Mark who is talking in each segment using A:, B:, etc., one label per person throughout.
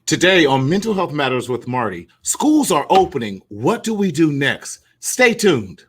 A: Today on Mental Health Matters with Marty, schools are opening. What do we do next? Stay tuned.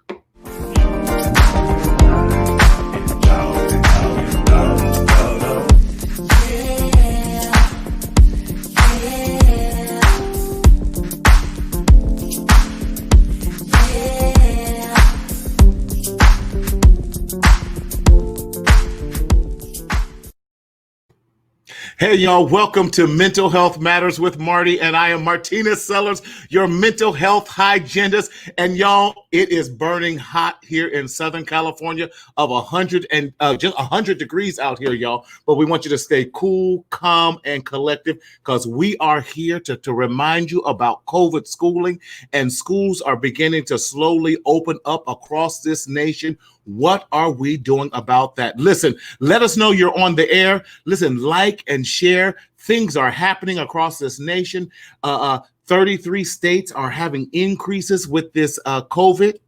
A: Hey, y'all, welcome to Mental Health Matters with Marty, and I am Martina Sellers, your mental health hygienist. And y'all, it is burning hot here in Southern California of 100 degrees out here, y'all. But we want you to stay cool, calm, and collective because we are here to remind you about COVID schooling, and schools are beginning to slowly open up across this nation. What are we doing about that? Listen, let us know you're on the air. Listen, like and share. Things are happening across this nation. 33 states are having increases with this COVID.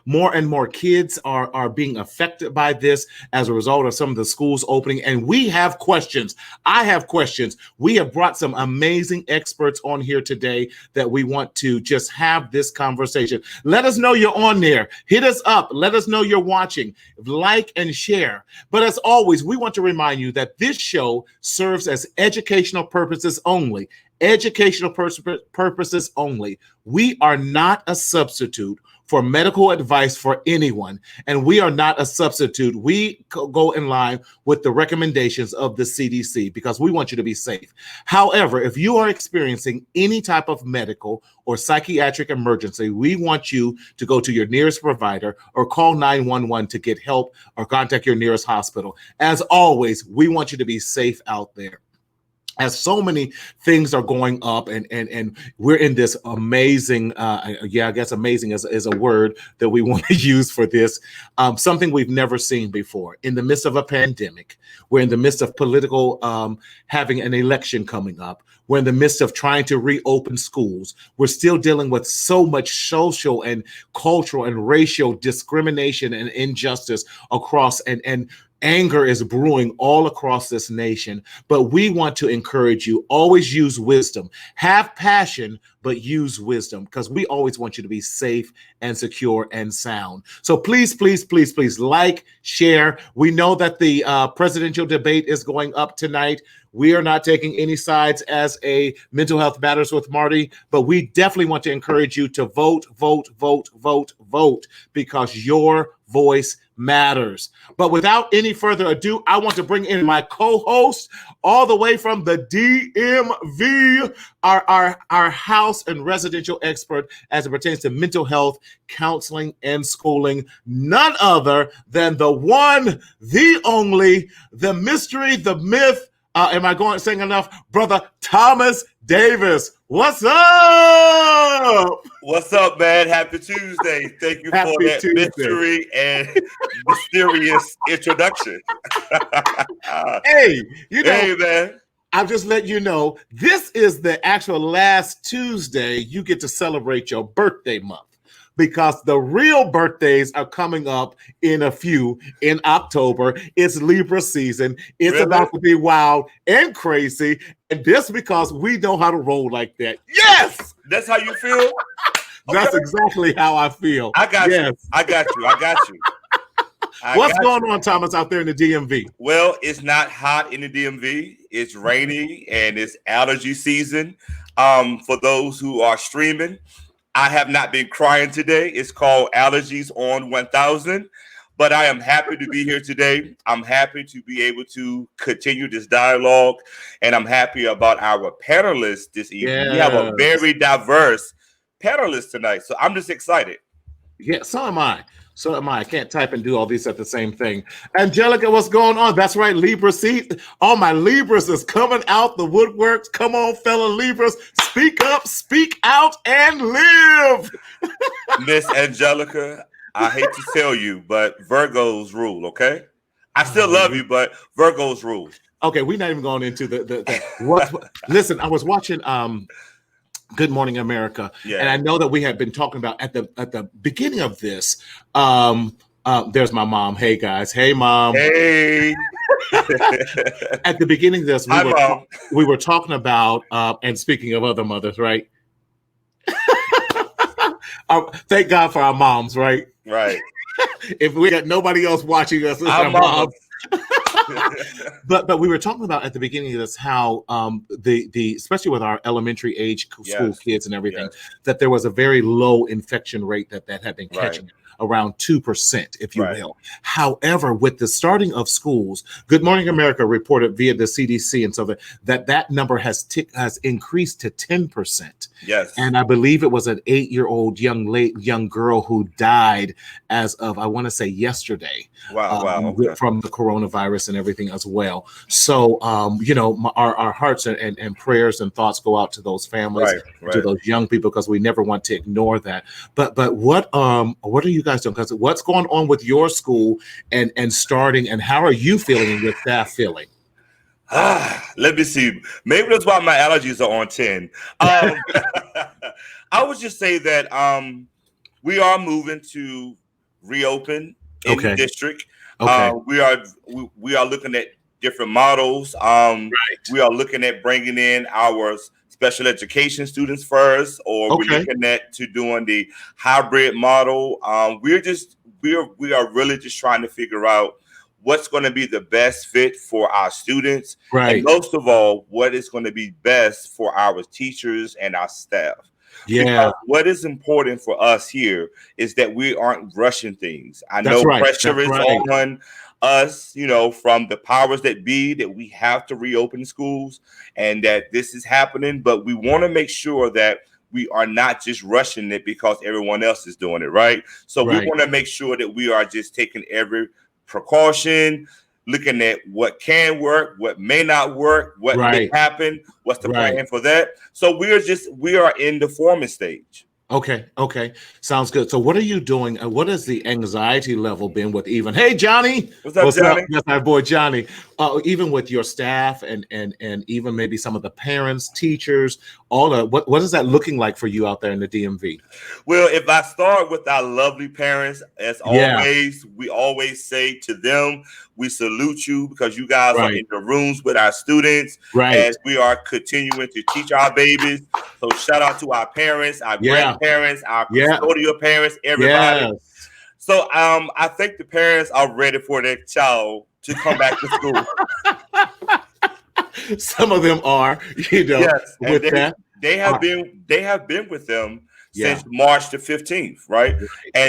A: More and more kids are being affected by this as a result of some of the schools opening. And we have questions. I have questions. We have brought some amazing experts on here today that we want to just have this conversation. Let us know you're on there. Hit us up. Let us know you're watching. Like and share. But as always, we want to remind you that this show serves as educational purposes only. Educational purposes only. We are not a substitute for medical advice for anyone, and we are not a substitute. We go in line with the recommendations of the CDC because we want you to be safe. However, if you are experiencing any type of medical or psychiatric emergency, we want you to go to your nearest provider or call 911 to get help or contact your nearest hospital. As always, we want you to be safe out there. As so many things are going up and we're in this amazing, I guess amazing is a word that we want to use for this, something we've never seen before. In the midst of a pandemic, we're in the midst of political, having an election coming up. We're in the midst of trying to reopen schools. We're still dealing with so much social and cultural and racial discrimination and injustice across, and anger is brewing all across this nation. But we want to encourage you, always use wisdom. Have passion, but use wisdom, because we always want you to be safe and secure and sound. So please, please, please, please like, share. We know that the presidential debate is going up tonight. We are not taking any sides as a Mental Health Matters with Marty, but we definitely want to encourage you to vote, vote, vote, vote, vote, because your voice matters. But without any further ado, I want to bring in my co-host all the way from the DMV, our house and residential expert as it pertains to mental health, counseling, and schooling, none other than the one, the only, the mystery, the myth, am I saying enough? Brother Thomas Davis. What's up?
B: What's up, man? Happy Tuesday. Thank you for that Tuesday. Mystery and mysterious introduction.
A: Hey,
B: hey, man.
A: I'll just let you know, this is the actual last Tuesday you get to celebrate your birthday month, because the real birthdays are coming up in October. It's Libra season. It's about to be wild and crazy. And just because we know how to roll like that. Yes!
B: That's how you feel?
A: That's exactly how I feel.
B: I got you. I got you.
A: What's going on, Thomas, out there in the DMV?
B: Well, it's not hot in the DMV. It's rainy and it's allergy season. For those who are streaming, I have not been crying today. It's called Allergies on 1000. But I am happy to be here today. I'm happy to be able to continue this dialogue. And I'm happy about our panelists this evening. Yes. We have a very diverse panelist tonight. So I'm just excited.
A: Yeah, so am I. I can't type and do all these at the same thing. Angelica, what's going on? That's right, Libra seat. All my Libras is coming out the woodworks. Come on, fellow Libras. Speak up, speak out, and live.
B: Miss Angelica, I hate to tell you, but Virgos rule, okay? I still love you, but Virgos rule.
A: Okay, we're not even going into Listen, I was watching Good Morning America. Yeah. And I know that we had been talking about at the beginning of this. There's my mom. Hey guys. Hey mom.
B: Hey.
A: At the beginning of this,
B: Hi, Mom.
A: we were talking about, and speaking of other mothers, right? Thank God for our moms, right?
B: Right.
A: If we got nobody else watching us, it's
B: Our
A: our moms.
B: mamas.
A: But we were talking about at the beginning of this how the especially with our elementary age school
B: Yes.
A: kids and everything,
B: Yes.
A: that there was a very low infection rate that had been catching. Around 2%, if you
B: Right.
A: will. However, with the starting of schools, Good Morning America reported via the CDC and so that number has increased to 10%.
B: Yes.
A: And I believe it was an 8-year-old young girl who died as of, I want to say, yesterday.
B: Wow. Okay.
A: From the coronavirus and everything as well. So, our hearts and prayers and thoughts go out to those families,
B: Right.
A: to those young people, because we never want to ignore that. But what are you guys doing? Because what's going on with your school and starting, and how are you feeling and your staff feeling?
B: Let me see. Maybe that's why my allergies are on 10. I would just say that we are moving to reopen in the district.
A: Okay.
B: We are looking at different models. We are looking at bringing in our special education students first, or we're looking at doing the hybrid model. We are really just trying to figure out what's going to be the best fit for our students,
A: right?
B: And most of all, what is going to be best for our teachers and our staff.
A: Yeah.
B: Because what is important for us here is that we aren't rushing things. I know pressure is on us, from the powers that be, that we have to reopen schools and that this is happening. But we want to make sure that we are not just rushing it because everyone else is doing it, right? So we want to make sure that we are just taking every precaution, looking at what can work, what may not work, what may happen, what's the plan for that. So we are in the forming stage.
A: Okay. Sounds good. So what are you doing? What has the anxiety level been with even? Hey, Johnny.
B: What's up, Johnny?
A: That's my boy, Johnny. Even with your staff and even maybe some of the parents, teachers, what is that looking like for you out there in the DMV?
B: Well, if I start with our lovely parents, as always, we always say to them, we salute you because you guys are in the rooms with our students as we are continuing to teach our babies. So shout out to our parents, our grandparents, our custodial parents, everybody. So I think the parents are ready for their child to come back to school.
A: Some of them are, with that.
B: They have been with them since March the 15th, right?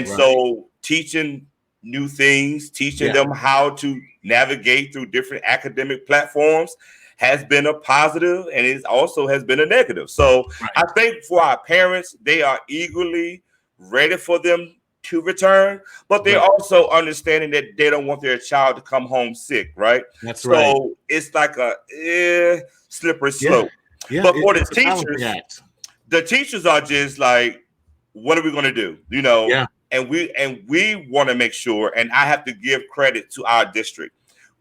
B: So teaching new things, teaching them how to navigate through different academic platforms has been a positive, and it also has been a negative. So I think for our parents, they are eagerly ready for them to return, but they're also understanding that they don't want their child to come home sick, right? So it's like a slippery slope. But for the teachers are just like, what are we going to do? And we want to make sure, and I have to give credit to our district.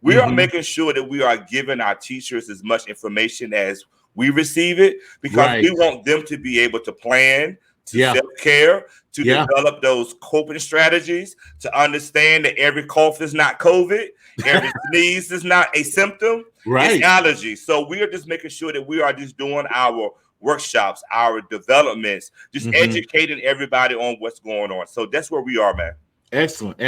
B: We are making sure that we are giving our teachers as much information as we receive it, because we want them to be able to plan, to self-care, to develop those coping strategies, to understand that every cough is not COVID, every sneeze is not a symptom, it's allergy. So we are just making sure that we are just doing our workshops, our developments, just educating everybody on what's going on. So that's where we are, man.
A: Excellent.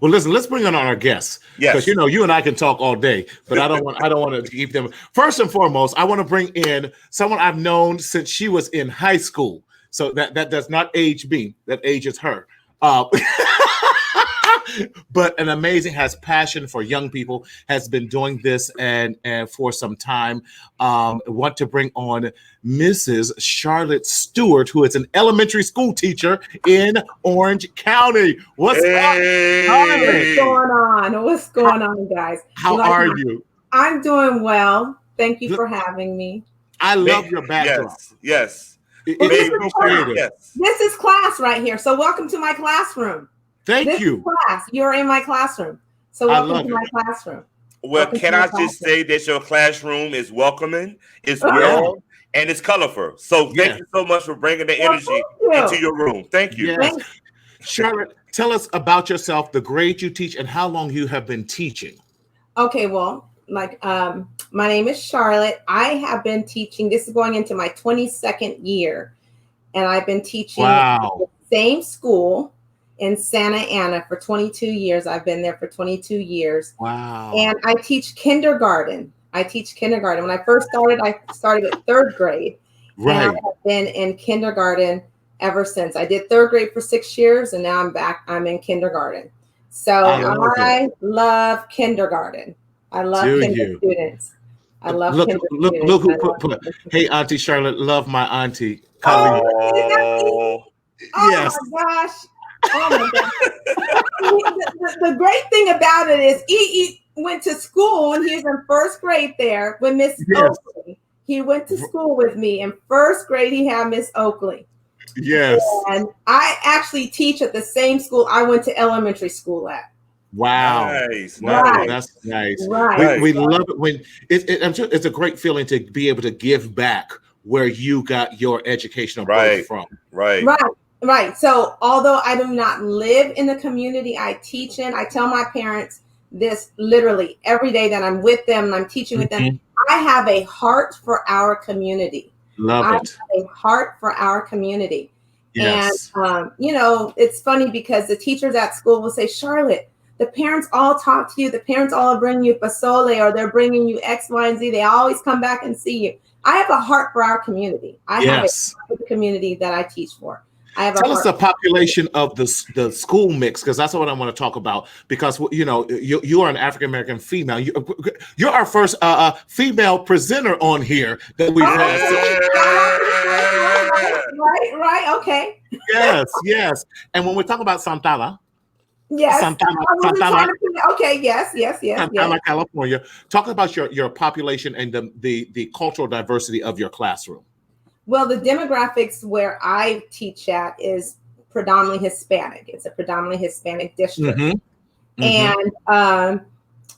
A: Well, listen, let's bring on our guests. Because you and I can talk all day, but I don't want to keep them. First and foremost, I want to bring in someone I've known since she was in high school. So that does not age me. That ages her. But an amazing, has passion for young people, has been doing this and for some time. Want to bring on Mrs. Charlotte Stewart, who is an elementary school teacher in Orange County. What's
C: going on? What's going on, guys?
A: How are you?
C: I'm doing well. Thank you for having me.
A: I love your backdrop.
B: Yes.
C: This is class right here. So welcome to my classroom.
A: Thank you.
C: Class. You're in my classroom. So welcome to my classroom.
B: Well, can I just say that your classroom is welcoming, it's warm, and it's colorful. So thank you so much for bringing the energy into your room. Thank you.
A: Yes. Charlotte, tell us about yourself, the grade you teach, and how long you have been teaching.
C: Okay, well, my name is Charlotte. I have been teaching. This is going into my 22nd year, and I've been teaching at the same school in Santa Ana for 22 years. I've been there for 22 years.
A: Wow.
C: And I teach kindergarten. When I first started, I started with third grade.
A: Right.
C: And I have been in kindergarten ever since. I did third grade for 6 years, and now I'm back. I'm in kindergarten. So I love kindergarten. I love students. I love students.
A: Look who put. Hey, Auntie Charlotte, love my auntie.
C: Oh yes. My gosh. Oh my gosh. the great thing about it is he went to school when he was in first grade there with Miss Oakley. He went to school with me. In first grade, he had Miss Oakley.
A: Yes.
C: And I actually teach at the same school I went to elementary school at.
A: Wow.
B: Nice.
C: Right.
A: That's nice.
C: Right.
A: We love it when it's a great feeling to be able to give back where you got your educational growth from.
C: Right. So although I do not live in the community I teach in, I tell my parents this literally every day that I'm with them and I'm teaching with them. I have a heart for our community.
A: I have
C: a heart for our community.
A: Yes.
C: And, it's funny because the teachers at school will say, Charlotte, the parents all talk to you. The parents all bring you pozole or they're bringing you X, Y, and Z. They always come back and see you. I have a heart for our community. I have a heart for the community that I teach for. Tell
A: us the population of the school mix, because that's what I want to talk about. Because you are an African American female. You're our first female presenter on here that we've had.
C: Right. Okay.
A: Yes. And when we talk about Santana.
C: Yes.
A: Santana.
C: Okay. Yes.
A: Santana, California. Talk about your population and the cultural diversity of your classroom.
C: Well, the demographics where I teach at is predominantly Hispanic. It's a predominantly Hispanic district. And I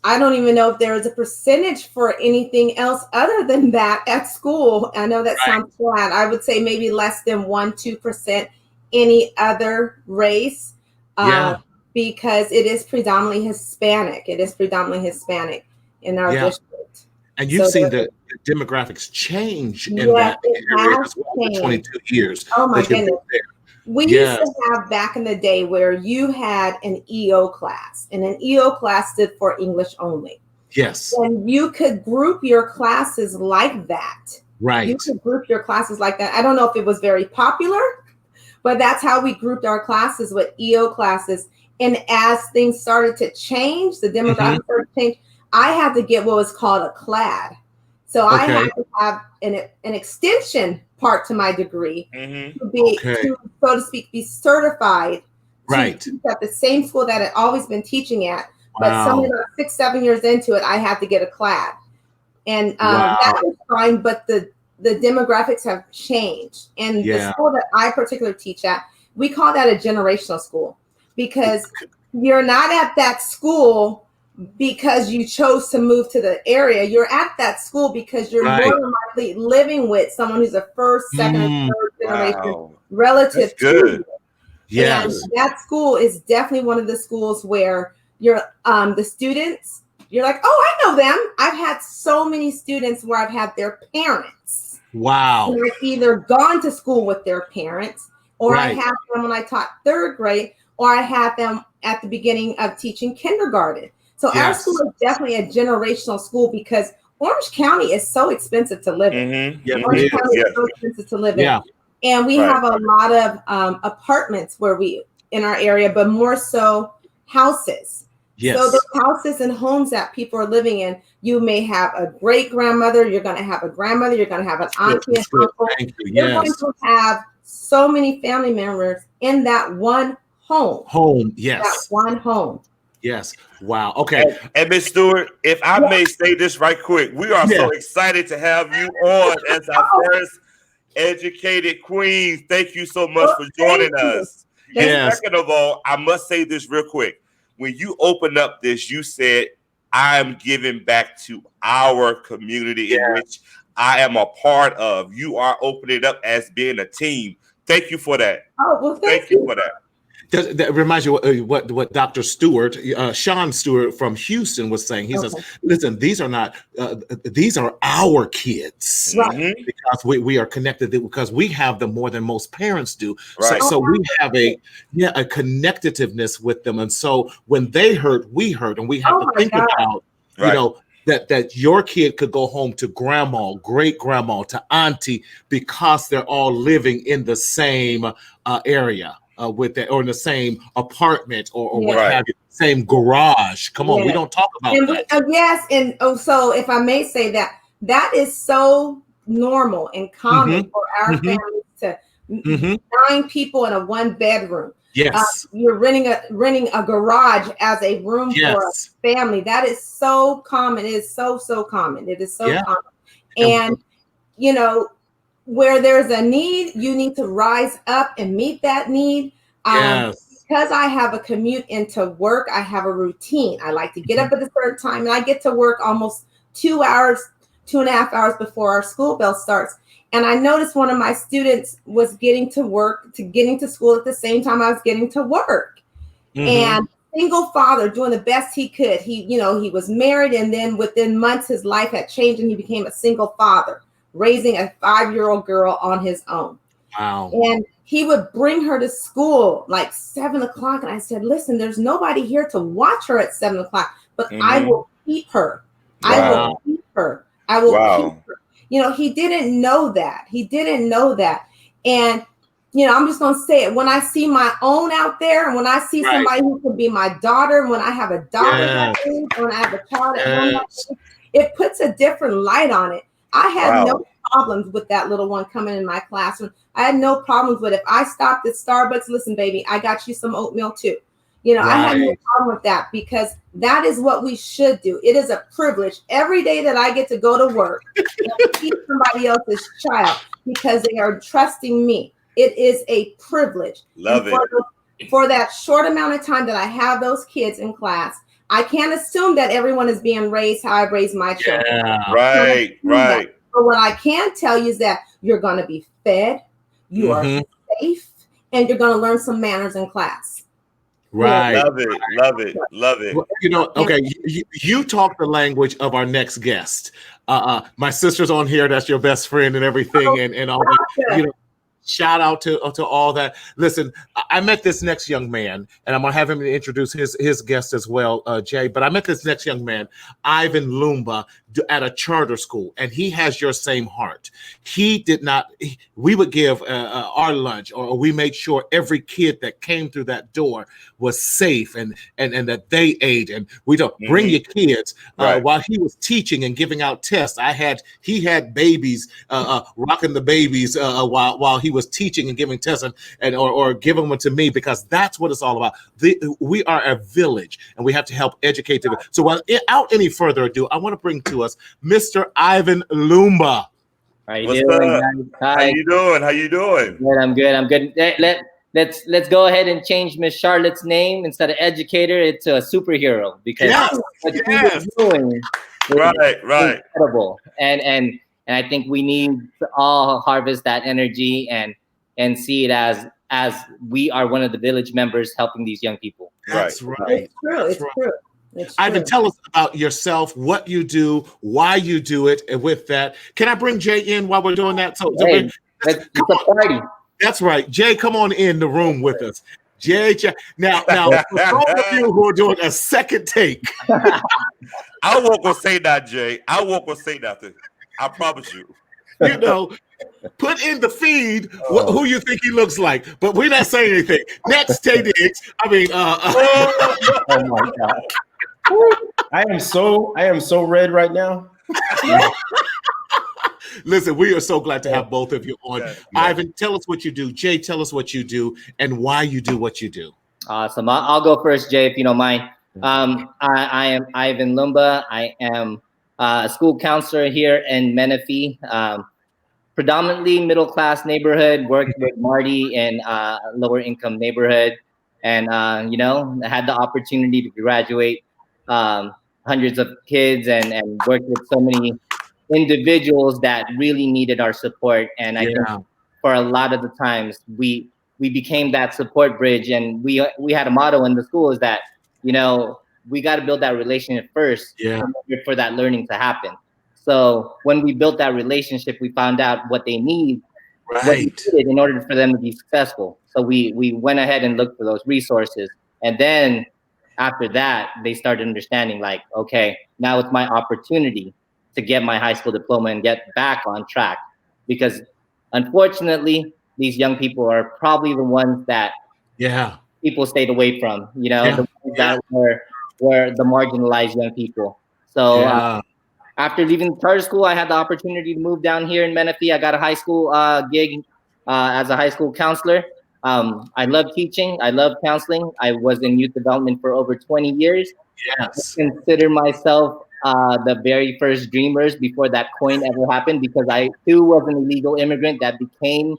C: don't even know if there is a percentage for anything else other than that at school. I know that sounds bad. I would say maybe less than 1-2% any other race because it is predominantly Hispanic. In our district.
A: And you've seen the demographics change in that area as well for 22 years.
C: Oh my goodness. We used to have back in the day where you had an EO class, and an EO class stood for English only.
A: Yes.
C: And you could group your classes like that.
A: Right.
C: You could group your classes like that. I don't know if it was very popular, but that's how we grouped our classes with EO classes. And as things started to change, the demographics started to change, I had to get what was called a CLAD. So I had to have an extension part to my degree to be, to, so to speak, be certified to teach at the same school that I'd always been teaching at. But somewhere 6-7 years into it, I had to get a CLAD. And that was fine, but the demographics have changed. And the school that I particularly teach at, we call that a generational school because you're not at that school because you chose to move to the area. You're at that school because you're more than likely living with someone who's a first, second, and third generation relative to you.
A: Yes.
C: And that school is definitely one of the schools where you're the students, you're like, oh, I know them. I've had so many students where I've had their parents.
A: Wow.
C: They've either gone to school with their parents, or I had them when I taught third grade, or I had them at the beginning of teaching kindergarten. So our school is definitely a generational school because Orange County is so expensive to live in. Orange County is so expensive to live in. And we have a lot of apartments in our area, but more so houses. So the houses and homes that people are living in, you may have a great grandmother, you're going to have a grandmother, you're going to have an auntie and uncle. You're going to have so many family members in that one home. That one home.
A: Yes. Wow. Okay.
B: And Ms. Stewart, if I may say this right quick, we are so excited to have you on as our first educated queen. Thank you so much for joining us. And second of all, I must say this real quick. When you opened up this, you said, I'm giving back to our community in which I am a part of. You are opening it up as being a team. Thank you for that.
C: Oh, well,
B: thank you for that.
A: That reminds you what Dr. Stewart, Sean Stewart from Houston was saying. He says, listen, these are our kids.
C: Right.
A: Because we are connected, because we have them more than most parents do.
B: Right.
A: So we have a connectedness with them. And so when they hurt, we hurt. And we have to think about, you know, that your kid could go home to grandma, great grandma, to auntie, because they're all living in the same area. With that, or in the same apartment, or what have you, same garage. Come on, we don't talk about that.
C: Yes, and so if I may say that is so normal and common for our families to 9 people in a 1-bedroom.
A: Yes,
C: you're renting a garage as a room for a family. That is so common. It is so common. It is so common. And you know, where there's a need, you need to rise up and meet that need. Because I have a commute into work, I have a routine. I like to get up at a certain time, and I get to work almost 2.5 hours before our school bell starts. And I noticed one of my students was getting to school at the same time I was getting to work. And single father, doing the best he could. He was married, and then within months his life had changed and he became a single father, raising a 5-year-old girl on his own.
A: Wow.
C: And he would bring her to school like 7 o'clock. And I said, listen, there's nobody here to watch her at 7 o'clock, but I will keep her. I will keep her. I will keep her. You know, he didn't know that. And, you know, I'm just going to say it. When I see my own out there, and when I see somebody who could be my daughter, and when I have a daughter that age, when I have a child at home that age, it puts a different light on it. I had no problems with that little one coming in my classroom. I had no problems with it. If I stopped at Starbucks, listen, baby, I got you some oatmeal too. You know, I had no problem with that, because that is what we should do. It is a privilege every day that I get to go to work and feed somebody else's child because they are trusting me. It is a privilege.
B: Love it.
C: For that short amount of time that I have those kids in class, I can't assume that everyone is being raised how I raised my children.
A: Yeah.
B: Right.
C: But what I can tell you is that you're going to be fed, you are safe, and you're going to learn some manners in class.
A: Right.
B: Love it.
A: Well, you know, okay, you talk the language of our next guest. My sister's on here. That's your best friend and everything, and all that. You know, shout out to all that. Listen, I met this next young man, and I'm gonna have him introduce his guest as well, Jay. But I met this next young man, Ivan Lumba, at a charter school, and he has your same heart. He did not. We would give our lunch, or we made sure every kid that came through that door was safe, and that they ate. And we don't bring your kids. While he was teaching and giving out tests, he had babies rocking the babies while he was teaching and giving tests, or giving them to me, because that's what it's all about. We are a village, and we have to help educate them. So without any further ado, I want to bring to us Mr. Ivan Lumba.
D: How you doing?
B: How you doing?
D: Good, I'm good. Let's go ahead and change Miss Charlotte's name. Instead of educator, it's a superhero, because what she's doing is incredible. And I think we need to all harvest that energy and see it as we are one of the village members helping these young people.
A: That's right.
C: It's true. It's true.
A: Ivan, tell us about yourself, what you do, why you do it. And with that, can I bring Jay in while we're doing that?
D: It's a party.
A: That's right. Jay, come on in the room with us. Jay. Now, for those of you who are doing a second take.
B: I won't go say that, Jay. I won't go say nothing. I promise you.
A: You know, put in the feed who you think he looks like, but we're not saying anything. Next, Tay Diggs. I mean,
E: oh my God. I am so red right now.
A: Listen, we are so glad to have both of you on. Ivan, tell us what you do. Jay, tell us what you do and why you do what you do.
D: Awesome. I'll go first, Jay, if you don't mind. I am Ivan Lumba. I am a school counselor here in Menifee. Predominantly middle-class neighborhood, worked with Marty in a lower-income neighborhood. And, I had the opportunity to graduate hundreds of kids and worked with so many individuals that really needed our support. And I think for a lot of the times, we we became that support bridge, and we had a motto in the school is that, you know, we got to build that relationship first
A: Yeah.
D: in order for that learning to happen. So when we built that relationship, we found out what they need, what they
A: Right.
D: needed in order for them to be successful. So we went ahead and looked for those resources. And then after that, they started understanding like, okay, now it's my opportunity to get my high school diploma and get back on track. Because unfortunately, these young people are probably the ones that
A: Yeah.
D: people stayed away from, you know,
A: Yeah.
D: the ones that were the marginalized young people. So
A: Yeah.
D: after leaving charter school, I had the opportunity to move down here in Menifee. I got a high school gig as a high school counselor. I love teaching. I love counseling. I was in youth development for over 20 years.
A: Yes.
D: I consider myself the very first dreamers before that coin ever happened, because I too was an illegal immigrant that became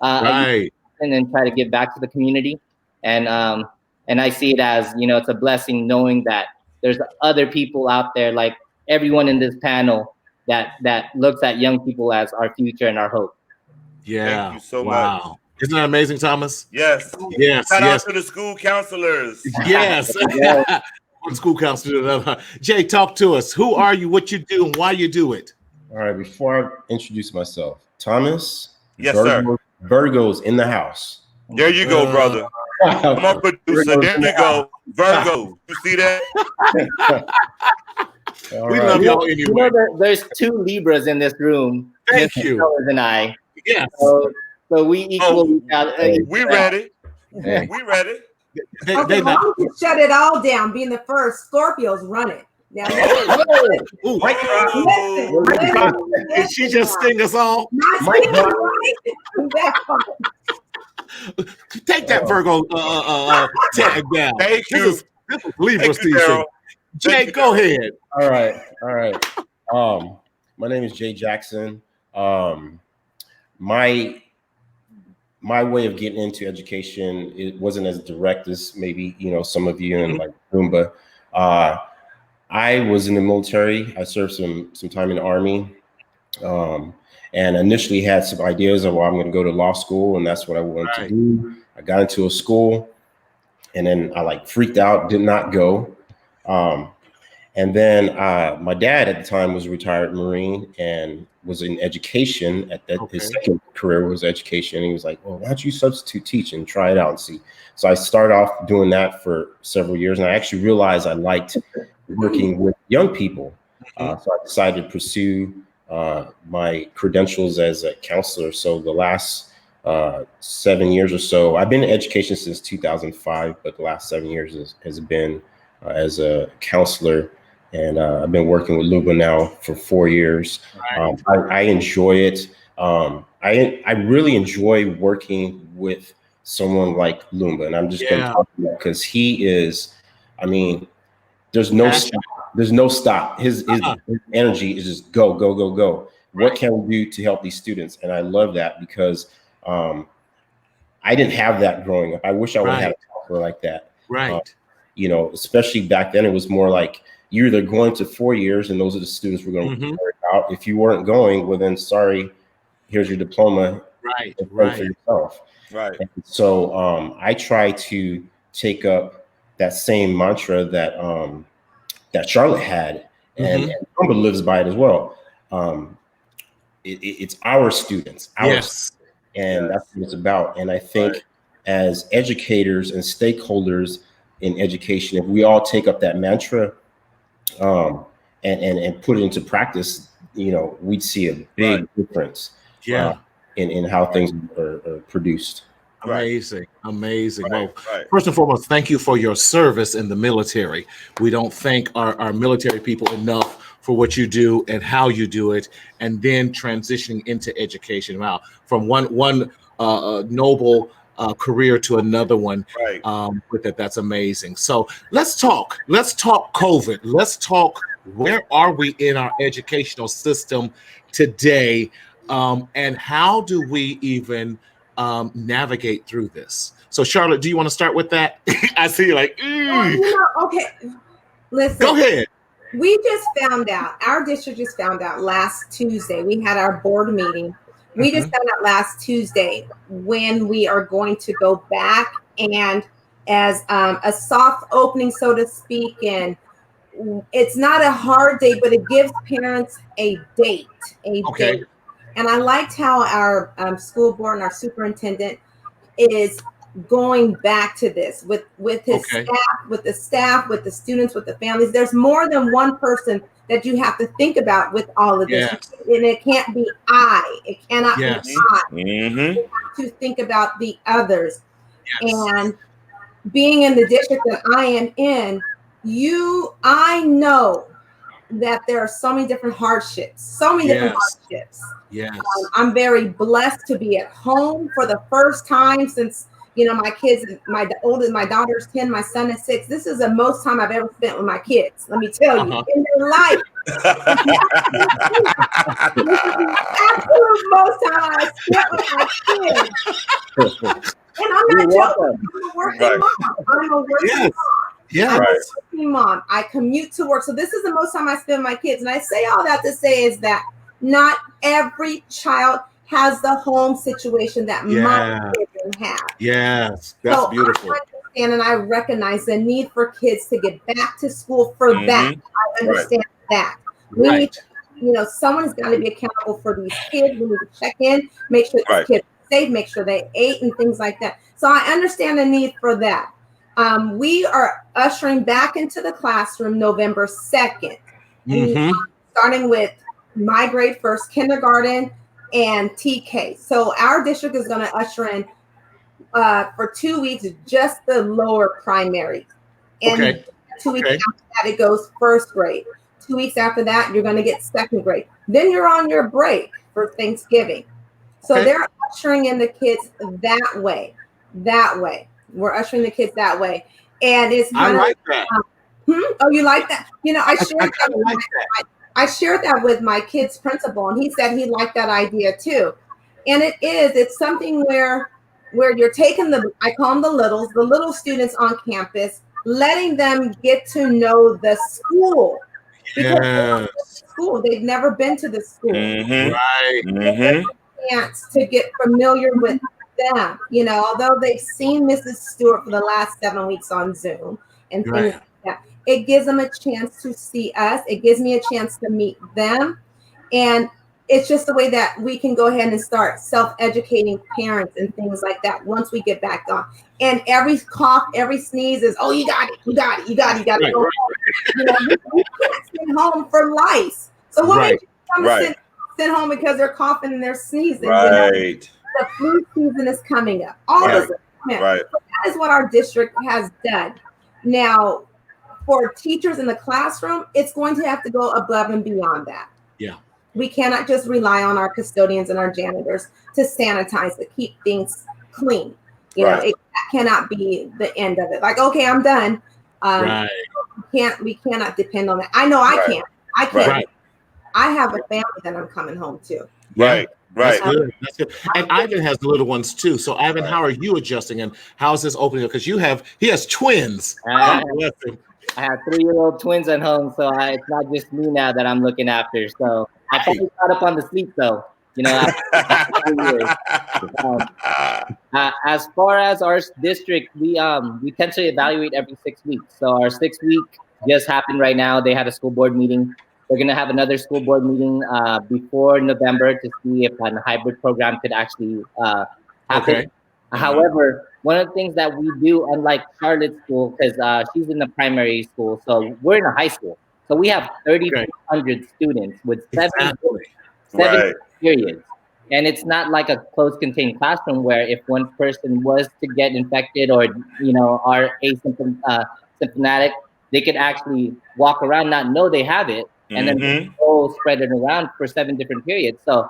D: a
A: Right.
D: and try to give back to the community. And I see it as, you know, it's a blessing knowing that there's other people out there, like everyone in this panel, that looks at young people as our future and our hope.
A: Yeah.
B: Thank you so
A: wow.
B: much.
A: Isn't that amazing, Thomas?
B: Yes.
A: Yes.
B: Shout
A: Yes.
B: out to the school counselors.
A: Yes. One school counselor to another. Jay, talk to us. Who are you? What you do? And why you do it?
E: All right, before I introduce myself, Thomas.
B: Yes, sir.
E: Virgo's in the house.
B: There you go, brother. Come on, producer. There you go. Virgo. You see that?
A: We love y'all anyway.
D: You know, there's 2 Libras in this room.
A: Thank you.
D: Sellers and I.
A: Yes.
D: So we equally
B: We ready.
E: Hey.
B: We ready.
A: They
C: Okay,
A: not,
C: why don't you shut it all down? Being the first, Scorpios run it. Now,
A: ooh,
C: listen,
A: did she just sting us all?
C: not
E: Mike
C: singing, right? That part.
A: Take that Virgo tag down.
B: Thank you.
A: This is Libra's
B: Thank you,
A: teaching.
B: Daryl.
A: Jay,
B: Thank you,
A: go
B: Daryl.
A: ahead.
E: All right. My name is Jay Jackson. My way of getting into education, it wasn't as direct as maybe, you know, some of you in like Roomba. I was in the military. I served some time in the Army, and initially had some ideas of, well, I'm going to go to law school, and that's what I wanted to do. I got into a school, and then I like freaked out, did not go. And then my dad at the time was a retired Marine and was in education at that.
A: Okay.
E: His second career was education. And he was like, well, why don't you substitute teach and try it out and see? So I started off doing that for several years. And I actually realized I liked working with young people. So I decided to pursue my credentials as a counselor. So the last 7 years or so, I've been in education since 2005, but the last 7 years has been as a counselor. And I've been working with Lumba now for 4 years. I enjoy it. I really enjoy working with someone like Lumba, and I'm just going to talk about it because he is. I mean, there's no stop. There's no stop. His energy is just go, go, go, go. What can we do to help these students? And I love that because I didn't have that growing up. I wish I would have had a counselor like that.
A: Right.
E: You know, especially back then, it was more like you're either going to 4 years and those are the students we're going to work out. If you weren't going, well, then sorry, here's your diploma.
A: Right.
E: For yourself.
B: Right.
E: And so I try to take up that same mantra that that Charlotte had, and Lumba lives by it as well. It's our students, and that's what it's about. And I think as educators and stakeholders in education, if we all take up that mantra and put it into practice, you know, we'd see a big difference in how things are produced.
A: Amazing. Well, first and foremost, thank you for your service in the military. We don't thank our military people enough for what you do and how you do it, and then transitioning into education. Wow, from one noble career to another one. With it, that's amazing. So let's talk COVID. Let's talk, where are we in our educational system today, and how do we even navigate through this? So Charlotte, do you want to start with that? I see you like,
C: okay, listen,
A: go ahead.
C: We just found out, our district just found out last Tuesday, we had our board meeting, We just found out last Tuesday when we are going to go back and as a soft opening, so to speak, and it's not a hard date, but it gives parents a date, date. And I liked how our school board and our superintendent is going back to this with his staff, with the staff, with the students, with the families. There's more than one person that you have to think about with all of this. And it can't be I. It cannot be I. You have to think about the others. And being in the district that I am in, I know that there are so many different hardships, I'm very blessed to be at home for the first time since, my kids, my daughter's 10, my son is 6. This is the most time I've ever spent with my kids. Let me tell you, in their life. This is the absolute most time I spent with my kids. And I'm not joking. I'm a working mom. I commute to work. So this is the most time I spend with my kids. And I say all that to say is that not every child has the home situation that my children have.
A: Yes, that's beautiful.
C: I understand and I recognize the need for kids to get back to school for that. I understand that. We need to, someone's got to be accountable for these kids. We need to check in, make sure these kids are safe, make sure they ate and things like that. So I understand the need for that. We are ushering back into the classroom November 2nd, starting with my grade first, kindergarten, and TK. So our district is going to usher in for 2 weeks just the lower primary. And 2 weeks after that, it goes first grade. 2 weeks after that, you're going to get second grade. Then you're on your break for Thanksgiving. So they're ushering in the kids that way. We're ushering the kids that way. And it's kind
A: I like that.
C: Oh, you like that? I shared that with my kid's principal, and he said he liked that idea too. And it's something where you're taking I call them the little students on campus, letting them get to know the school. Because they've never been to the school. Chance to get familiar with them, although they've seen Mrs. Stewart for the last 7 weeks on Zoom and things like that. It gives them a chance to see us. It gives me a chance to meet them. And it's just the way that we can go ahead and start self-educating parents and things like that once we get back on. And every cough, every sneeze is, oh, you got it to go home. We can't stay home for life. So what makes you come sit home because they're coughing and they're sneezing? The flu season is coming up. All this is coming up. So that is what our district has done. Now, for teachers in the classroom, it's going to have to go above and beyond that.
A: Yeah.
C: We cannot just rely on our custodians and our janitors to sanitize, to keep things clean. It cannot be the end of it. Like, okay, I'm done. We cannot depend on that. I know I can't. I have a family that I'm coming home to.
A: That's good. And Ivan has the little ones too. So Ivan, how are you adjusting, and how's this opening? Because he has twins.
D: I have 3-year-old twins at home, so it's not just me now that I'm looking after. So I probably caught up on the sleep though. As far as our district, we tend to evaluate every 6 weeks. So our 6th week just happened right now. They had a school board meeting. We're going to have another school board meeting before November to see if a hybrid program could actually happen. However, one of the things that we do, unlike Charlotte's school, because she's in the primary school, so we're in a high school. So we have 3,200 students with seven periods. And it's not like a closed contained classroom where if one person was to get infected or, are asymptomatic, they could actually walk around, not know they have it, and then go spread it around for 7 different periods. So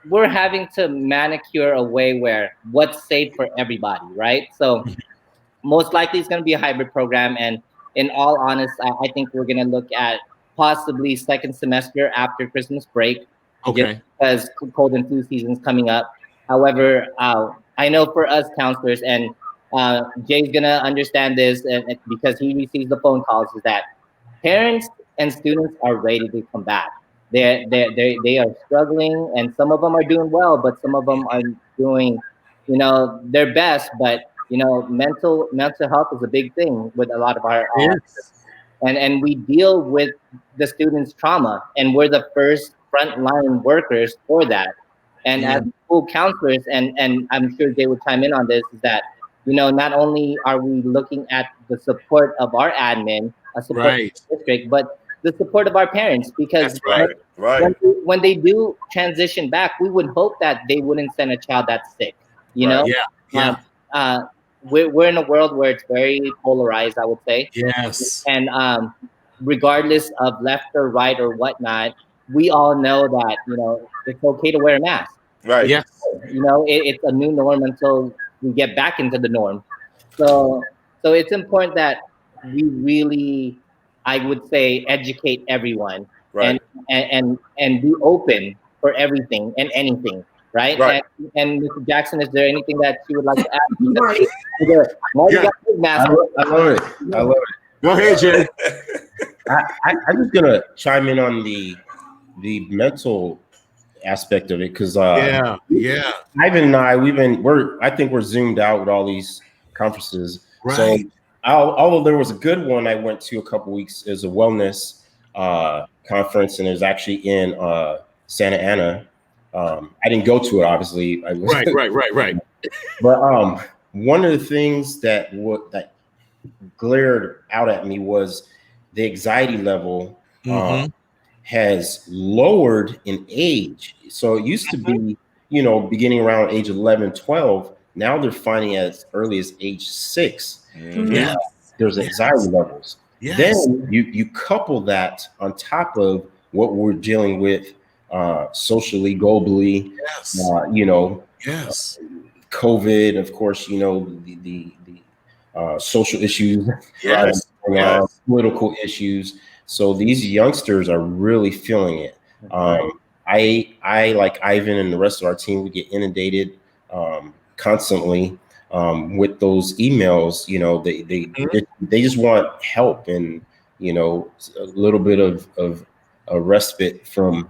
D: we're having to manicure a way where what's safe for everybody, right? So most likely it's going to be a hybrid program. And in all honesty, I think we're going to look at possibly second semester after Christmas break, because cold and flu season is coming up. However, I know for us counselors, and Jay's going to understand this and because he receives the phone calls, is that parents and students are ready to come back. They are struggling, and some of them are doing well, but some of them are doing, their best. But mental health is a big thing with a lot of our
A: Yes.
D: and we deal with the students' trauma, and we're the first frontline workers for that. And
A: Yeah.
D: as school counselors, and I'm sure they would chime in on this, is that not only are we looking at the support of our admin, a support
A: Right.
D: of the district, but the support of our parents, because
B: That's right. Right.
D: when they do transition back, we would hope that they wouldn't send a child that's sick. You
B: Right.
D: know,
A: Yeah. Yeah.
D: we're in a world where it's very polarized, I would say,
A: Yes.
D: and regardless of left or right or whatnot, we all know that it's okay to wear a mask.
B: Right.
A: Yes.
D: It's a new norm until we get back into the norm. So it's important that we really, I would say, educate everyone,
B: Right.
D: and be open for everything and anything, right?
B: Right.
D: And Mr. Jackson, is there anything that you would like to add?
C: Marty.
D: Marty
A: Yeah.
D: got his mask.
E: I love it. I love it.
A: Go ahead, Jay.
E: I'm just gonna chime in on the mental aspect of it because
A: Yeah. Yeah.
E: Ivan and I I think we're zoomed out with all these conferences.
A: Right.
E: So although there was a good one I went to a couple weeks, is a wellness conference, and it was actually in Santa Ana. I didn't go to it, obviously.
A: Right.
E: But one of the things that glared out at me was the anxiety level
A: Mhm.
E: has lowered in age. So it used to be, beginning around age 11, 12. Now they're finding as early as age 6.
A: Yeah.
E: There's anxiety levels.
A: Yes.
E: Then you couple that on top of what we're dealing with socially, globally,
A: Yes. Yes.
E: COVID, of course, the social issues,
A: Yes.
B: Yes.
E: political issues. So these youngsters are really feeling it. I like Ivan and the rest of our team, we get inundated constantly with those emails. They just want help and a little bit of a respite from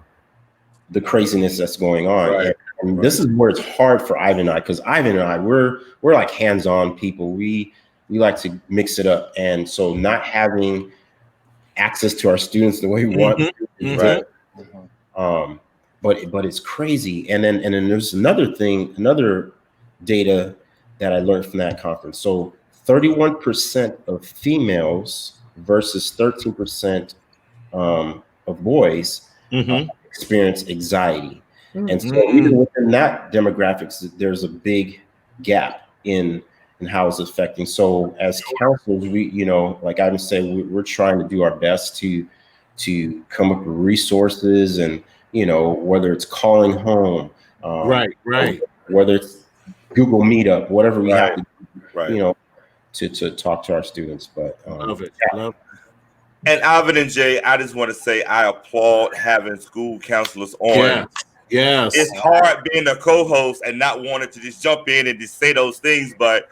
E: the craziness that's going on.
B: Right.
E: And this is where it's hard for Ivan and I, because Ivan and I, we're like hands-on people. We like to mix it up, and so not having access to our students the way we want to,
B: Right.
E: but it's crazy. And then there's another data that I learned from that conference. So 31% of females versus 13% of boys
A: Mhm.
E: experience anxiety.
C: Mm.
E: And so even within that demographics, there's a big gap in how it's affecting. So as counselors, we, like I would say, we're trying to do our best to come up with resources, and whether it's calling home,
A: Right.
E: whether it's Google Meetup, whatever we have to do,
B: Right.
E: to talk to our students. But
A: Love it. Love.
B: And Alvin and Jay, I just want to say I applaud having school counselors on.
A: Yes. Yes.
B: It's hard being a co-host and not wanting to just jump in and just say those things, but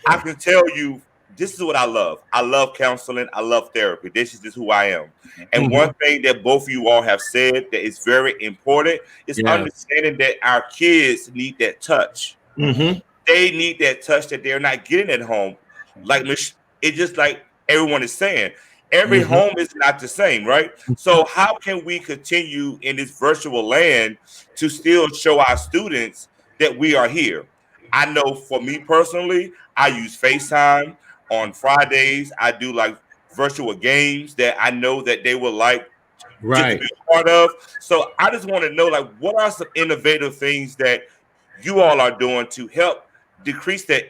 B: I can tell you this is what I love. I love counseling. I love therapy. This is just who I am. And
A: Mhm.
B: one thing that both of you all have said that is very important is
A: Yeah.
B: understanding that our kids need that touch.
A: Mhm.
B: They need that touch that they're not getting at home. Like it's just like everyone is saying, every
A: Mhm.
B: home is not the same, right? So how can we continue in this virtual land to still show our students that we are here? I know for me personally, I use FaceTime on Fridays. I do like virtual games that I know that they would like just to
A: Right.
B: be a part of. So I just want to know, like, what are some innovative things that you all are doing to help decrease that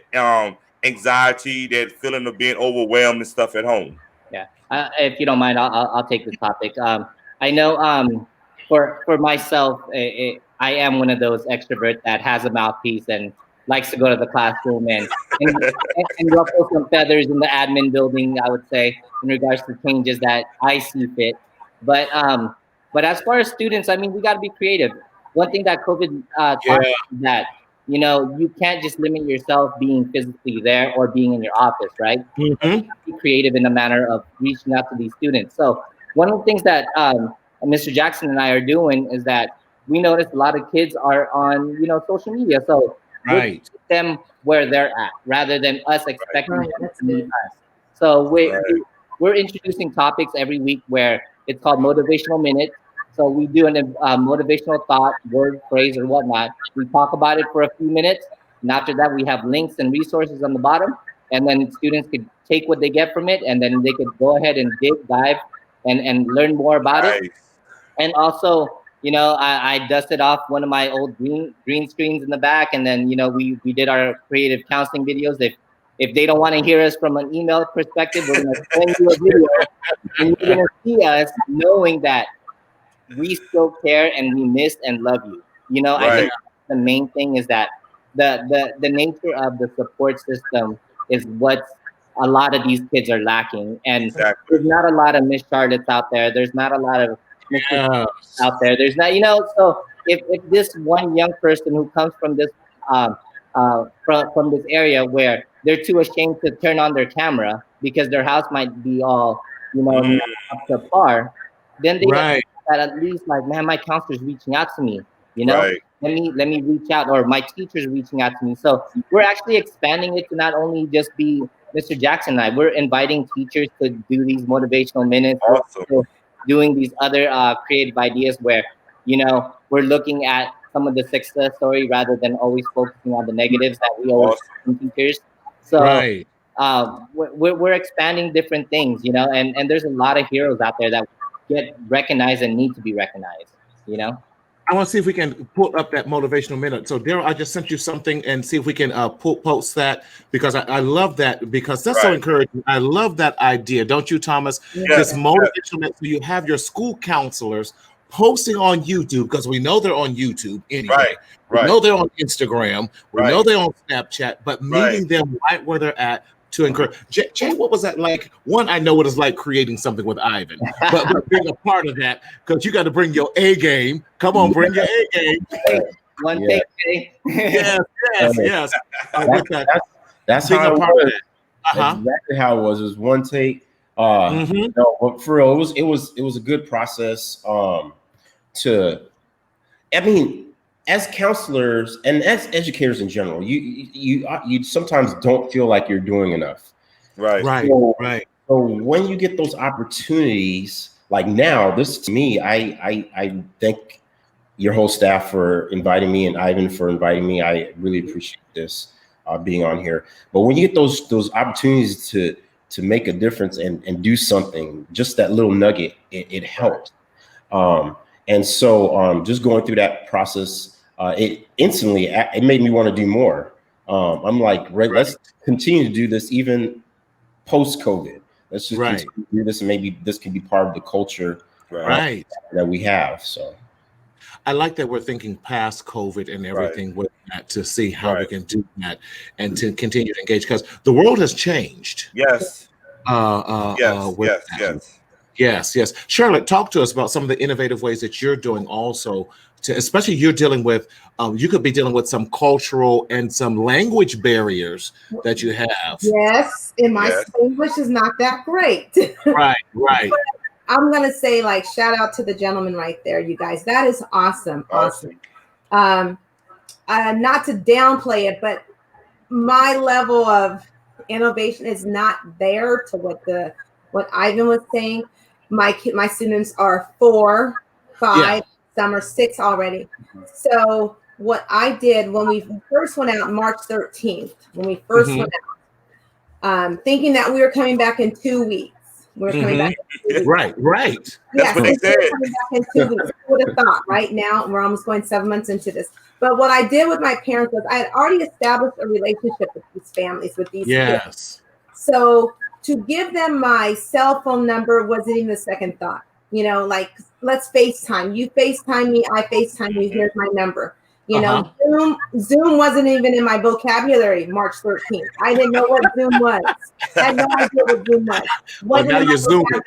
B: anxiety, that feeling of being overwhelmed and stuff at home?
D: Yeah, if you don't mind, I'll take this topic. I know for myself, I am one of those extroverts that has a mouthpiece and likes to go to the classroom and ruffle some feathers in the admin building, I would say, in regards to changes that I see fit. But as far as students, I mean, we got to be creative. One thing that COVID taught
A: Yeah.
D: us is that you can't just limit yourself being physically there or being in your office, right?
A: Mhm.
D: Be creative in a manner of reaching out to these students. So one of the things that Mr. Jackson and I are doing is that we notice a lot of kids are on, social media. So
A: Right.
D: we'll put them where they're at rather than us expecting
C: Right,
D: them
C: that's
D: to meet
C: good.
D: us. So
B: Right.
D: we're introducing topics every week where it's called Motivational Minute. So we do a motivational thought, word, phrase, or whatnot. We talk about it for a few minutes. And after that, we have links and resources on the bottom. And then students could take what they get from it, and then they could go ahead and dive and learn more about it.
B: Nice.
D: And also, I dusted off one of my old green screens in the back, and then we did our creative counseling videos. If they don't want to hear us from an email perspective, we're gonna send you a video, and you're gonna see us knowing that we still care and we miss and love you. I think the main thing is that the nature of the support system is what a lot of these kids are lacking, and
B: Exactly.
D: there's not a lot of Miss Charlottes out there. There's not a lot of Mr.
A: Yes.
D: out there. There's not, so if this one young person who comes from this from this area where they're too ashamed to turn on their camera because their house might be all not up to par, then they
A: Right.
D: that at least like, man, my counselor's reaching out to me,
B: Right.
D: let me reach out, or my teacher's reaching out to me. So we're actually expanding it to not only just be Mr. Jackson and I. We're inviting teachers to do these motivational minutes.
B: Awesome.
D: We're doing these other creative ideas where we're looking at some of the success story rather than always focusing on the negatives that we always see from teachers. So
A: Right.
D: we're expanding different things, and there's a lot of heroes out there that get recognized and need to be recognized.
A: I want to see if we can pull up that motivational minute. So, Daryl, I just sent you something and see if we can post that, because I love that, because that's so encouraging. I love that idea. Don't you, Thomas?
B: Yes.
A: This motivational minute, so you have your school counselors posting on YouTube, because we know they're on YouTube anyway. We know they're on Instagram. We know they're on Snapchat, but meeting them right where they're at to encourage. Jay, what was that like? One, I know what it's like creating something with Ivan, but being a part of that, because you got to bring your A game. Come on, bring your A game.
D: One take.
A: Yes.
E: That's
A: being
E: how
A: a
E: it
A: part of
E: was.
A: that. Uh-huh.
E: Exactly how it was. It was one take. No, but for real, it was a good process. As counselors and as educators in general, you sometimes don't feel like you're doing enough.
B: Right.
E: So when you get those opportunities, like now, this to me, I thank your whole staff for inviting me and Ivan for inviting me. I really appreciate this being on here. But when you get those opportunities to make a difference and do something, just that little nugget, it helps. And so just going through that process, it made me want to do more. I'm like, let's continue to do this even post-COVID. Let's just continue to do this, and maybe this can be part of the culture that we have. So
A: I like that we're thinking past COVID and everything with that, to see how we can do that and to continue to engage, because the world has changed.
B: Yes.
A: Yes. Charlotte, talk to us about some of the innovative ways that you're doing also, especially you're dealing with, you could be dealing with some cultural and some language barriers that you have.
C: Yes, and my English is not that great.
A: Right.
C: I'm going to say, like, shout out to the gentleman right there, you guys. That is awesome. Not to downplay it, but my level of innovation is not there to what Ivan was saying. My students are 4, 5, some are 6 already. So what I did when we first went out March 13th, went out, thinking that we were coming back in 2 weeks. We're coming back in 2 weeks.
A: Right.
B: That's what they said.
C: Coming back in 2 weeks. Who would have thought? Right now, we're almost going 7 months into this. But what I did with my parents was I had already established a relationship with these families, with these kids. So to give them my cell phone number wasn't even a second thought. Like, let's FaceTime. You FaceTime me, I FaceTime you. Here's my number. Zoom wasn't even in my vocabulary March 13th. I didn't know what Zoom was. I had no idea what Zoom was.
A: Now you're Zooming.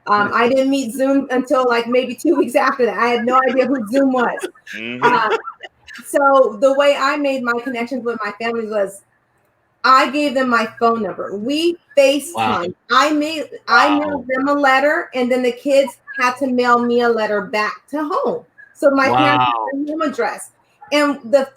C: I didn't meet Zoom until like maybe 2 weeks after that. I had no idea who Zoom was. So the way I made my connections with my family was I gave them my phone number. We FaceTime. I mailed them a letter, and then the kids had to mail me a letter back to home. So my parents had a home address. And the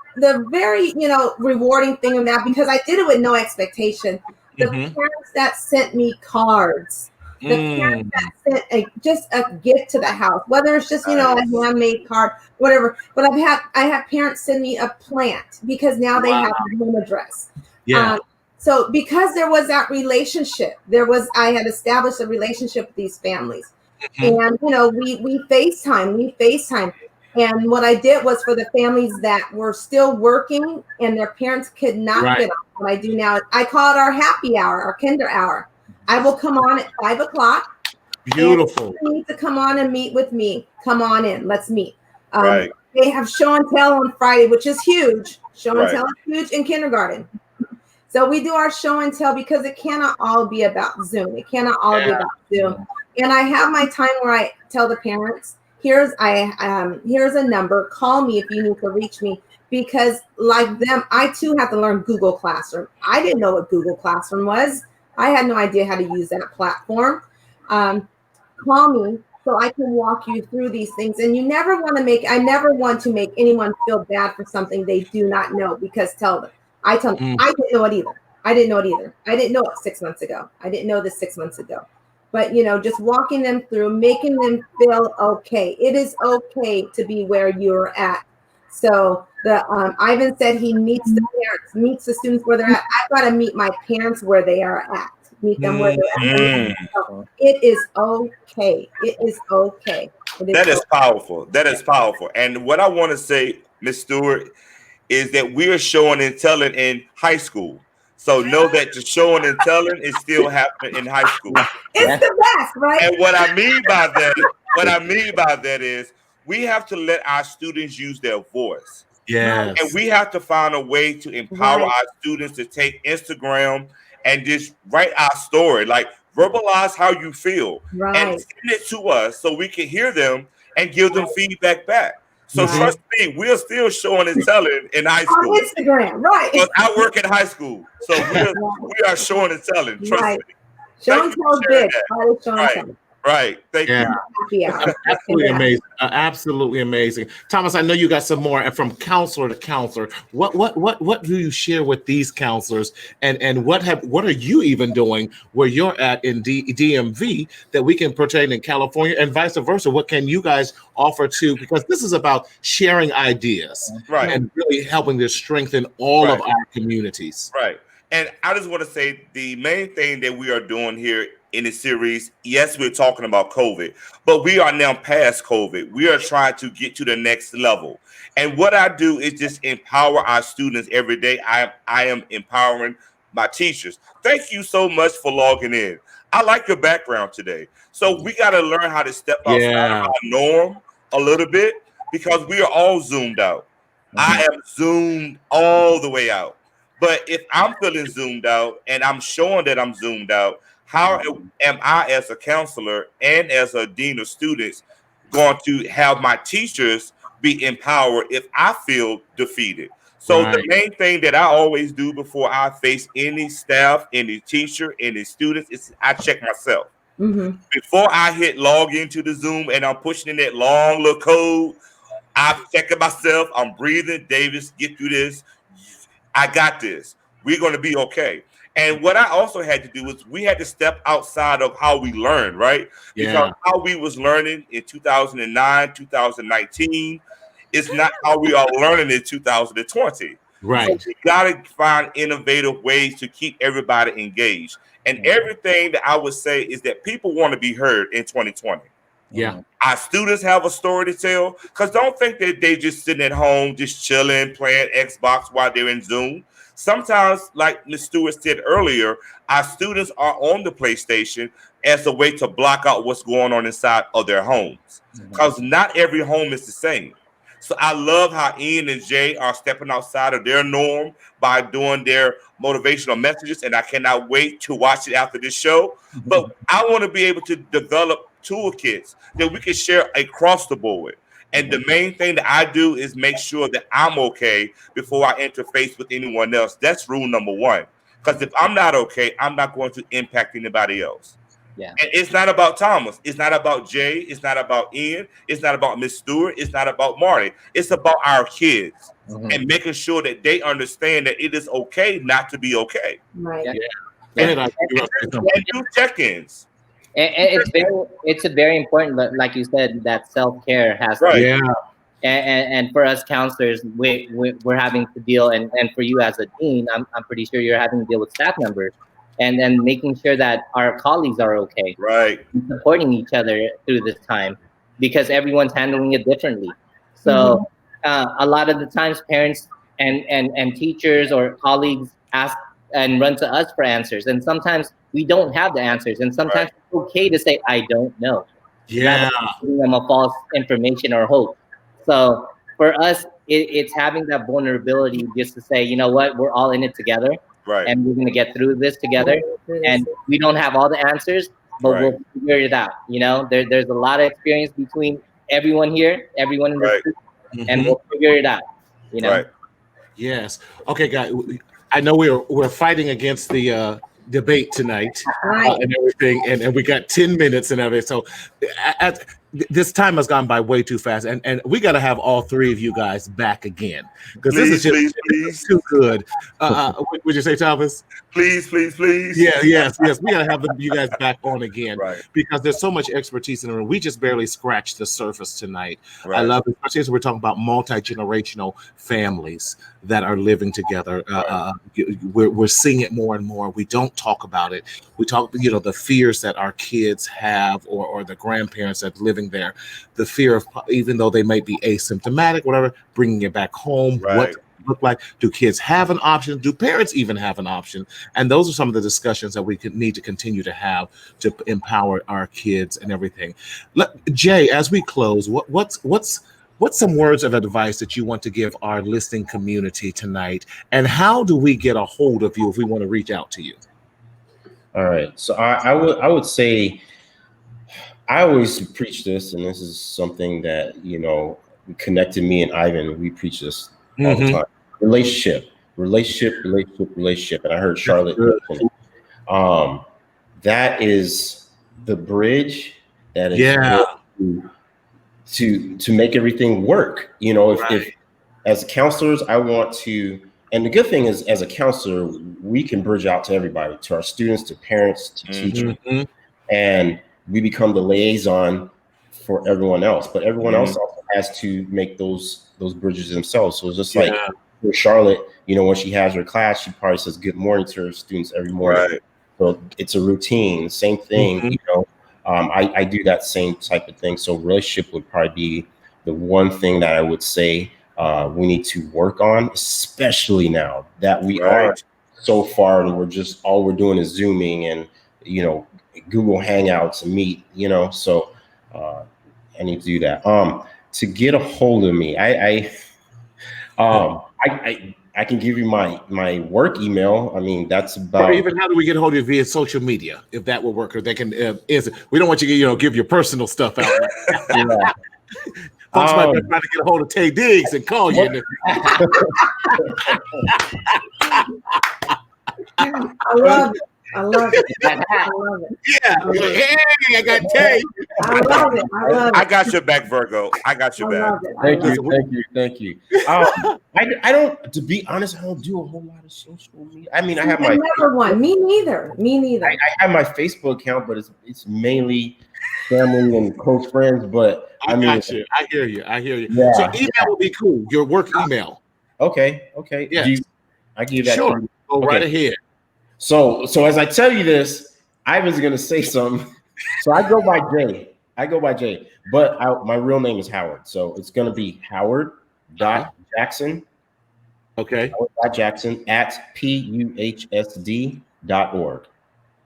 C: very, rewarding thing of that, because I did it with no expectation, the parents that sent me cards, the parents that sent just a gift to the house, whether it's just, a handmade card, whatever. But I have parents send me a plant because now they have a home address.
A: Yeah.
C: So because there was that relationship, I had established a relationship with these families. And, we FaceTime. And what I did was for the families that were still working and their parents could not get on, what I do now, I call it our happy hour, our kinder hour. I will come on at 5:00.
A: Beautiful.
C: If you need to come on and meet with me, come on in. Let's meet.
B: Right.
C: They have show and tell on Friday, which is huge. Show and tell is huge in kindergarten. So we do our show and tell because it cannot all be about Zoom. It cannot all be about Zoom. And I have my time where I tell the parents, here's a number. Call me if you need to reach me. Because like them, I too have to learn Google Classroom. I didn't know what Google Classroom was. I had no idea how to use that platform. Call me so I can walk you through these things. And I never want to make anyone feel bad for something they do not know, because I tell them, I didn't know it either. I didn't know it 6 months ago. I didn't know this 6 months ago. But, just walking them through, making them feel okay. It is okay to be where you're at. So Ivan said he meets the parents, meets the students where they're at. I've got to meet my parents where they are at. Meet them where they're at. It is okay. It is okay.
B: That is powerful. That is powerful. And what I want to say, Ms. Stewart, is that we're showing and telling in high school. So know that the showing and telling is still happening in high school.
C: It's the best, right?
B: And what I mean by that is we have to let our students use their voice.
A: Yes.
B: And we have to find a way to empower our students to take Instagram and just write our story, like verbalize how you feel and send it to us so we can hear them and give them feedback back. So trust me, we're still showing and telling in high school.
C: On Instagram, right?
B: Because I work in high school, so we are showing and telling. Trust me.
C: Show and tell big.
B: Right. Thank you.
A: Absolutely amazing. Absolutely amazing. Thomas, I know you got some more from counselor to counselor. What do you share with these counselors, and what are you even doing where you're at in DMV that we can pertain in California, and vice versa? What can you guys offer to, because this is about sharing ideas and really helping to strengthen all of our communities.
B: Right. And I just want to say the main thing that we are doing here in the series, yes, we're talking about COVID, but we are now past COVID. We are trying to get to the next level. And what I do is just empower our students every day. I am empowering my teachers. Thank you so much for logging in. I like your background today. So we got to learn how to step outside of our norm a little bit, because we are all zoomed out. I am zoomed all the way out. But if I'm feeling zoomed out and I'm showing that I'm zoomed out, how am I as a counselor and as a dean of students going to have my teachers be empowered if I feel defeated? So the main thing that I always do before I face any staff, any teacher, any students, is I check myself. Before I hit log into the Zoom and I'm pushing in that long little code, I'm checking myself. I'm breathing. Davis, get through this. I got this. We're going to be okay. And what I also had to do was we had to step outside of how we learned, right? Because how we was learning in 2009, 2019 is not how we are learning in 2020.
A: Right.
B: So we got to find innovative ways to keep everybody engaged. And everything that I would say is that people want to be heard in 2020.
A: Yeah.
B: Our students have a story to tell, because don't think that they just sitting at home, just chilling, playing Xbox while they're in Zoom. Sometimes, like Ms. Stewart said earlier, our students are on the PlayStation as a way to block out what's going on inside of their homes, because not every home is the same. So I love how Ian and Jay are stepping outside of their norm by doing their motivational messages, and I cannot wait to watch it after this show. But I want to be able to develop toolkits that we can share across the board. And the main thing that I do is make sure that I'm okay before I interface with anyone else. That's rule number one. Because if I'm not okay, I'm not going to impact anybody else.
D: Yeah.
B: And it's not about Thomas. It's not about Jay. It's not about Ian. It's not about Miss Stewart. It's not about Marty. It's about our kids and making sure that they understand that it is okay not to be okay.
C: Right.
D: Yeah.
A: And
B: And do check-ins.
D: And it's a very important, like you said, that self-care has to
B: Right.
A: yeah.
D: and for us counselors, we're having to deal, and for you as a dean, I'm pretty sure you're having to deal with staff members, and then making sure that our colleagues are okay,
B: Right.
D: supporting each other through this time, because everyone's handling it differently. So a lot of the times, parents and teachers or colleagues ask and run to us for answers, and sometimes we don't have the answers, and sometimes it's okay to say I don't know.
A: Yeah.
D: Giving them a false information or hope. So for us, it's having that vulnerability just to say, you know what, we're all in it together,
B: Right.
D: and we're gonna get through this together. And we don't have all the answers, but we'll figure it out. You know, there's a lot of experience between everyone here, everyone in this group, and we'll figure it out. You know.
B: Right.
A: Yes. Okay, guys. I know we're fighting against the debate tonight and everything, and we got 10 minutes and everything. So this time has gone by way too fast, and we got to have all three of you guys back again, because this is just
B: please.
A: too good. Would you say, Thomas?
B: Please.
A: Yeah, yes. We got to have you guys back on again,
B: Right.
A: because there's so much expertise in the room. We just barely scratched the surface tonight.
B: Right.
A: I love it, especially as we're talking about multi-generational families that are living together. We're seeing it more and more. We don't talk about it. We talk, the fears that our kids have, or the grandparents that are living there, the fear of, even though they might be asymptomatic, whatever, bringing it back home.
B: Right.
A: What look like? Do kids have an option? Do parents even have an option? And those are some of the discussions that we need to continue to have to empower our kids and everything. Jay, as we close, what's some words of advice that you want to give our listening community tonight? And how do we get a hold of you if we want to reach out to you?
E: All right. So I would say, I always preach this, and this is something that, connected me and Ivan. We preach this all the time. Relationship. And I heard Charlotte mention it. That is the bridge that is to make everything work. If as counselors, I want to, and the good thing is, as a counselor, we can bridge out to everybody, to our students, to parents, to teachers, and we become the liaison for everyone else. But everyone else also has to make those bridges themselves. So it's just like for Charlotte, when she has her class, she probably says good morning to her students every morning.
B: Right.
E: So it's a routine. Same thing, I do that same type of thing. So relationship would probably be the one thing that I would say we need to work on, especially now that we are so far and all we're doing is Zooming and, Google Hangouts and Meet, so I need to do that. To get a hold of me, I can give you my work email. I mean, that's about.
A: Or even how do we get a hold of you via social media, if that will work, or they can we don't want you to give your personal stuff out. Folks might be trying to get a hold of Tay Diggs and call you.
C: I love it.
A: Yeah. Hey, I got Tay.
C: I love it.
B: I got your back, Virgo. I got your back.
E: Thank you. I don't, to be honest, I don't do a whole lot of social media. I mean, I have my
C: never one. Me neither.
E: I have my Facebook account, but it's mainly family and close friends. But I got
A: you. I hear you.
E: Yeah.
A: So email would be cool. Your work email.
E: Okay.
A: Yeah.
E: I give that.
A: Sure. Go right ahead.
E: So as I tell you this, Ivan's gonna say something. So I go by Jay, but my real name is Howard. So it's gonna be Howard.Jackson.
A: Okay.
E: Howard.Jackson at PUHSD.org.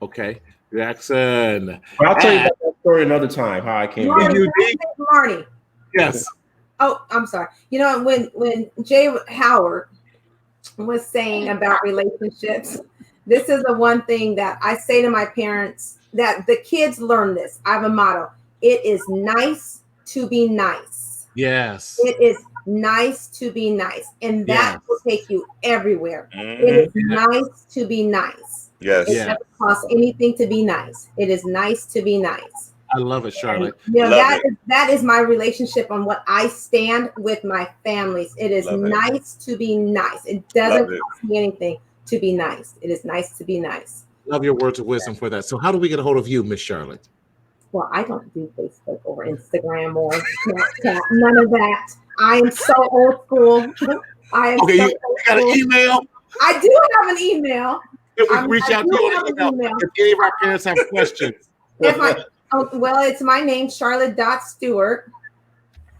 A: Okay. Jackson.
E: But I'll tell you about that story another time. How I came.
C: Marty.
A: Yes.
C: Oh, I'm sorry. When Jay Howard was saying about relationships, this is the one thing that I say to my parents, that the kids learn this. I have a motto. It is nice to be nice.
A: Yes.
C: It is nice to be nice. And that will take you everywhere. It is nice to be nice.
B: Yes.
C: It
A: Yeah.
C: doesn't cost anything to be nice. It is nice to be nice.
A: I love it, Charlotte.
C: And, you know,
B: Love
C: that is my relationship on what I stand with my families. It is
B: Love it.
C: nice to be nice. It doesn't
B: Love it.
C: cost me anything to be nice. It is nice to be nice.
A: Love your words of wisdom for that. So how do we get a hold of you, Miss Charlotte?
C: Well, I don't do Facebook or Instagram or Snapchat. None of that. I am so old school. I am
A: Okay,
C: so
A: you got an
C: old school.
A: email?
C: I do have an email.
A: Can we
C: I
A: reach out to
C: do
A: you
C: have
A: on
C: an
A: email
C: email.
A: if any of our parents have questions?
C: Well, it's my name, Charlotte.Stewart,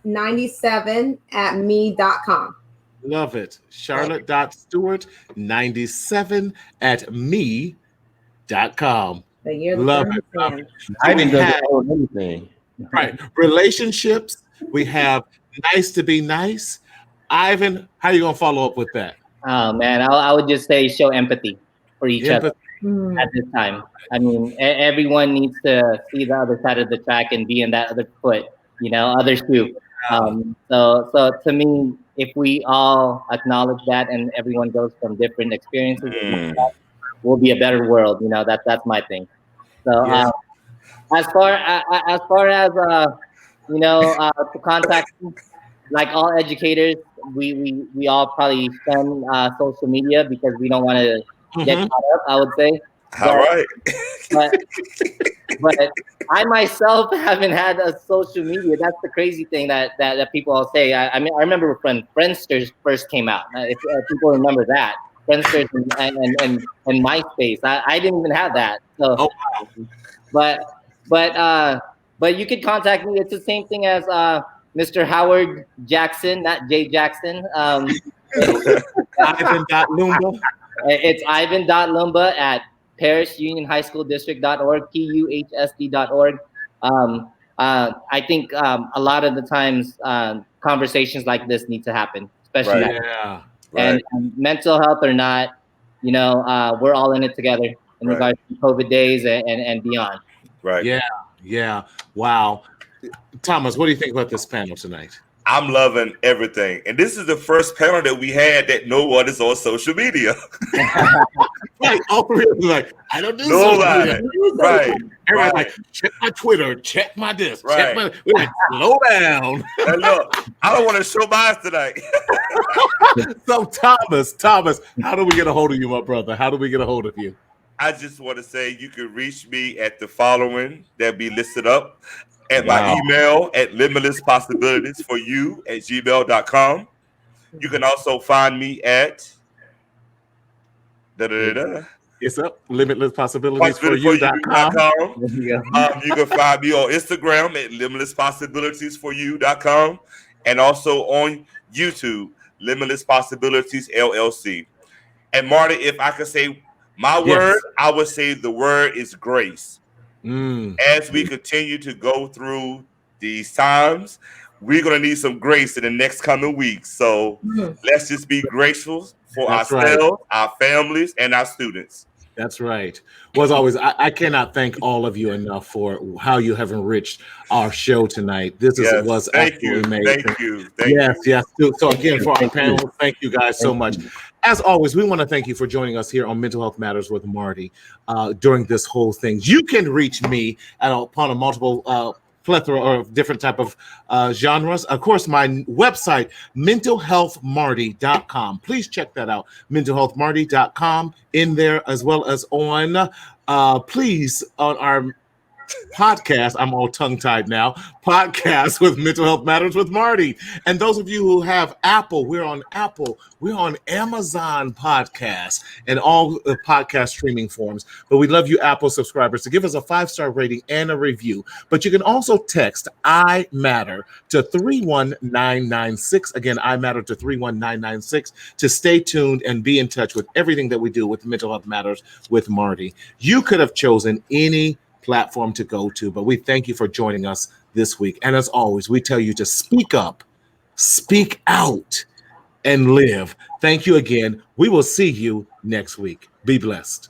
C: 97@me.com.
A: Love it. Charlotte.Stewart, 97@me.com.
C: The year the
A: Love
C: sun
A: it.
C: stands.
E: Ivan
A: We
E: doesn't
A: have-
E: own anything.
A: Right. Relationships. We have nice to be nice. Ivan, how are you going to follow up with that?
D: Oh man, I would just say show empathy for each other
C: Mm.
D: at this time. I mean, everyone needs to see the other side of the track and be in that other foot, you know, other shoe. So to me, if we all acknowledge that and everyone goes from different experiences, we'll be a better world. You know, that's my thing. So
A: Yeah.
D: as far as to contact, like all educators, we all probably shun social media because we don't want to get
A: Mhm.
D: caught up, I would say.
B: All right.
D: But I myself haven't had a social media. That's the crazy thing that people all say. I mean, I remember when Friendster first came out. If people remember that, Friendster and MySpace. I didn't even have that. So,
A: Oh,
D: but you could contact me. It's the same thing as Mr. Howard Jackson, not Jay Jackson.
A: Ivan.Lumba.
D: It's Ivan.Lumba at ParishUnionHighSchoolDistrict.org, PUHSD.org. I think a lot of the times conversations like this need to happen, especially
B: Right.
D: now.
A: Yeah.
D: And mental health or not, you know, we're all in it together in
B: Right.
D: regards to COVID days and beyond.
B: Right.
A: Yeah. Yeah. Wow. Thomas, what do you think about this panel tonight?
B: I'm loving everything. And this is the first panel that we had that no one is on social media.
A: Right. All three of them like, I don't do
B: Nobody.
A: social media.
B: Right.
A: Everybody's
B: Right.
A: like, check my Twitter, check my this, check
B: Right.
A: my. We're like, slow down.
B: And look, I don't want to show bias tonight.
A: So Thomas, how do we get a hold of you, my brother? How do we get a hold of you?
B: I just want to say you can reach me at the following that be listed up at
A: Wow.
B: my email at limitlesspossibilitiesforyou@gmail.com. You can also find me at
A: It's up. Limitlesspossibilitiesforyou.com.
B: possibilityforyou.com. You can find me on Instagram at limitlesspossibilitiesforyou.com and also on YouTube, Limitless Possibilities LLC. And Marty, if I could say my
A: Yes.
B: word, I would say the word is grace.
A: Mm.
B: As we continue to go through these times, we're going to need some grace in the next coming weeks. So let's just be grateful for
A: That's
B: ourselves, our families, and our students.
A: That's right. Well, as always, I cannot thank all of you enough for how you have enriched our show tonight. This
B: Yes.
A: was
B: Thank you.
A: absolutely amazing.
B: Thank you. Thank you.
A: Yes. So again, for our panel, thank you guys so much. As always, we want to thank you for joining us here on Mental Health Matters with Marty during this whole thing. You can reach me upon a multiple plethora of different type of genres. Of course, my website, mentalhealthmarty.com. Please check that out, mentalhealthmarty.com, in there as well as on, please, on our podcast. I'm all tongue-tied now. Podcast with Mental Health Matters with Marty. And those of you who have Apple, we're on Apple. We're on Amazon Podcasts and all the podcast streaming forms. But we love you, Apple subscribers, to give us a 5-star rating and a review. But you can also text I Matter to 31996. Again, I Matter to 31996 to stay tuned and be in touch with everything that we do with Mental Health Matters with Marty. You could have chosen any platform to go to, but we thank you for joining us this week. And as always, we tell you to speak up, speak out, and live. Thank you again. We will see you next week. Be blessed.